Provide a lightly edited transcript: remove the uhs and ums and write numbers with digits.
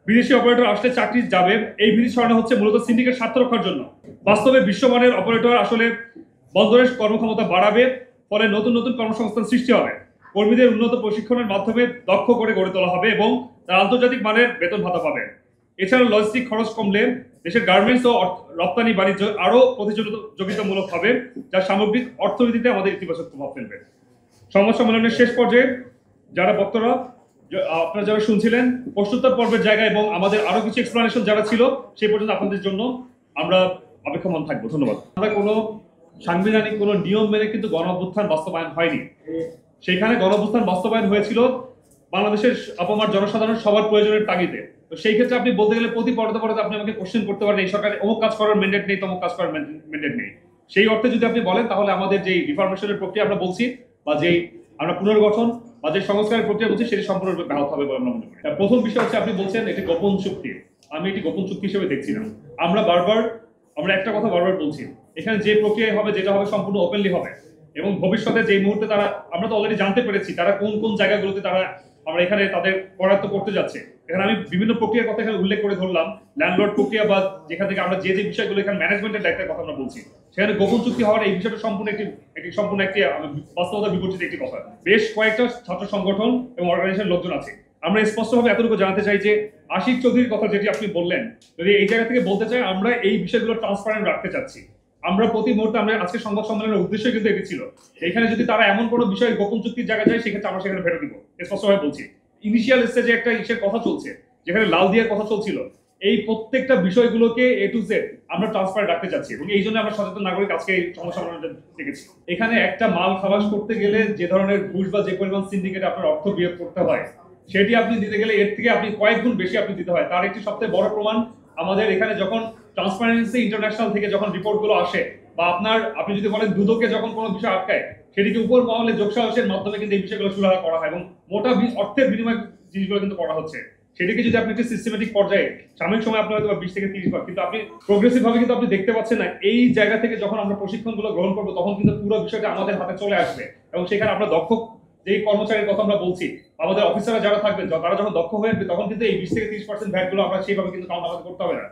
বিদেশি অপারেটর আসলে চাকরি যাবে, এই বিধি সরানো হচ্ছে মূলত সিন্ডিকেট স্বার্থ রক্ষার জন্য। বাস্তবে বিশ্বমানের অপারেটর আসলে বন্দরের কর্মক্ষমতা বাড়াবে, ফলে নতুন নতুন কর্মসংস্থান সৃষ্টি হবে। কর্মীদের উন্নত প্রশিক্ষণের মাধ্যমে দক্ষ করে গড়ে তোলা হবে এবং তারা আন্তর্জাতিক মানের বেতন ভাতা পাবে। এছাড়া লজিস্টিক খরচ কমলে দেশের গার্মেন্টস ও রপ্তানি বাণিজ্য আরও প্রতিযোগিতামূলক হবে, যা সামগ্রিক অর্থনীতিতে আমাদের ইতিবাচক প্রভাব ফেলবে। সংবাদ সম্মেলনের শেষ পর্যায়ে যারা বক্তারা আপনারা যারা শুনছিলেন, প্রশ্নোত্তর পর্বের জায়গা এবং আমাদের আরো কিছু এক্সপ্লানেশন যারা ছিল সেই পর্যন্ত আপনাদের জন্য আমরা অপেক্ষমান থাকবো। ধন্যবাদ। আমরা কোনো সাংবিধানিক কোনো নিয়ম মেনে কিন্তু গণ অভ্যুত্থান বাস্তবায়ন হয়নি। সেখানে গণ অভ্যুত্থান বাস্তবায়ন হয়েছিল বাংলাদেশের অপমার জনসাধারণ সবার প্রয়োজনের তাগিদে। তো সেই ক্ষেত্রে আপনি বলতে গেলে প্রতি পরতে আপনি আমাকে কোশ্চেন করতে পারেন এই সরকার অমুক কাজ করার ম্যান্ডেট নেই, তমুক কাজ করার ম্যান্ডেট নেই। সেই অর্থে যদি আপনি বলেন তাহলে আমাদের যে রিফরমেশনের প্রক্রিয়া আমরা বলছি বা যেই আমরা পুনর্গঠন বা যে সংস্কারের প্রক্রিয়া বলছি সেটি সম্পূর্ণরূপে ব্যাহত হবে বলে আমরা মনে করি। প্রথম বিষয় হচ্ছে আপনি বলছেন এটি গোপন চুক্তি। আমি এটি গোপন চুক্তি হিসেবে দেখছি না। আমরা একটা কথা বারবার বলছি, এখানে যে প্রক্রিয়া হবে যেটা হবে সম্পূর্ণ ওপেনলি হবে এবং ভবিষ্যতে যে মুহূর্তে তারা, আমরা তো অলরেডি জানতে পেরেছি তারা কোন কোন জায়গাগুলোতে তারা আমরা এখানে তাদের করায়ত্ত করতে যাচ্ছে। এখানে আমি বিভিন্ন প্রক্রিয়ার কথা এখানে উল্লেখ করে ধরলাম, ল্যান্ডলর্ড প্রক্রিয়া বা যেখান থেকে আমরা যে যে বিষয়গুলো এখানে ম্যানেজমেন্টের দায়িত্বের কথা আমরা বলছি, সেখানে গোপন চুক্তি হওয়ার এই বিষয়টা সম্পূর্ণ একটি বাস্তবতা বিপরীত একটি কথা। বেশ কয়েকটা ছাত্র সংগঠন এবং অর্গানাইজেশন লোকজন আছে। আমরা স্পষ্টভাবে এতটুকু জানাতে চাই যে আশিক চৌধুরীর কথা যেটি আপনি বললেন, যদি এই জায়গা থেকে বলতে চাই আমরা এই বিষয়গুলো ট্রান্সপারেন্ট রাখতে চাচ্ছি। আমরা প্রতি মুহূর্তে আমরা আজকে সংবাদ সম্মেলনের উদ্দেশ্য কিন্তু এটি ছিল, এখানে যদি তারা এমন কোনো বিষয় গোপন চুক্তির জায়গায় যায় সেক্ষেত্রে আমরা সেখানে ভেটো দিব। স্পষ্টভাবে বলছি, ইনিশিয়াল স্টেজে একটা ইসের কথা চলছে যেখানে লাল দিয়ার কথা চলছিল, এই প্রত্যেকটা বিষয়গুলোকে এ টু জেড আমরা ট্রান্সপারেন্ট রাখতে চাচ্ছি এবং এই জন্য আমরা সচেতন নাগরিক আজকে এই সংবাদ সম্মেলনটা দেখেছি। এখানে একটা মাল খালাস করতে গেলে যে ধরনের ঘুষ বা যে পরিমাণ সিন্ডিকেটে আপনার অর্থ বিয়োগ করতে হয় সেটি আপনি দিতে গেলে এর থেকে আপনি কয়েক গুণ বেশি আপনি দিতে হয়। তার একটি সবথেকে বড় প্রমাণ আমাদের এখানে যখন ট্রান্সপারেন্সি ইন্টারন্যাশনাল থেকে যখন রিপোর্টগুলো আসে বা আপনি যদি বলেন দুদকে যখন কোনো বিষয় আটকায় সেটিকে উপর মহলে যোগসাহসের মাধ্যমে কিন্তু এই বিষয়গুলো সুরাহা করা হয় এবং মোটা অর্থের বিনিময় জিনিসগুলো কিন্তু করা হচ্ছে। সেটিকে যদি আপনি একটা সিস্টেমেটিক পর্যায়ে সাময়িক সময় আপনার হয়তো 20 থেকে 30 বার, কিন্তু আপনি প্রোগ্রেসিভ ভাবে কিন্তু আপনি দেখতে পাচ্ছেন না। এই জায়গা থেকে যখন আমরা প্রশিক্ষণগুলো গ্রহণ করবো তখন কিন্তু পুরো বিষয়টা আমাদের হাতে চলে আসবে এবং সেখানে আমরা দক্ষ যেই কর্মচারীর কথা আমরা বলছি, আমাদের অফিসাররা যারা থাকবেন তারা যখন দক্ষ হয়ে আসবে তখন কিন্তু এই 20 থেকে 30% ভ্যাট গুলো আমরা সেইভাবে কিন্তু কাউন্ট আমাদের করতে হবে না।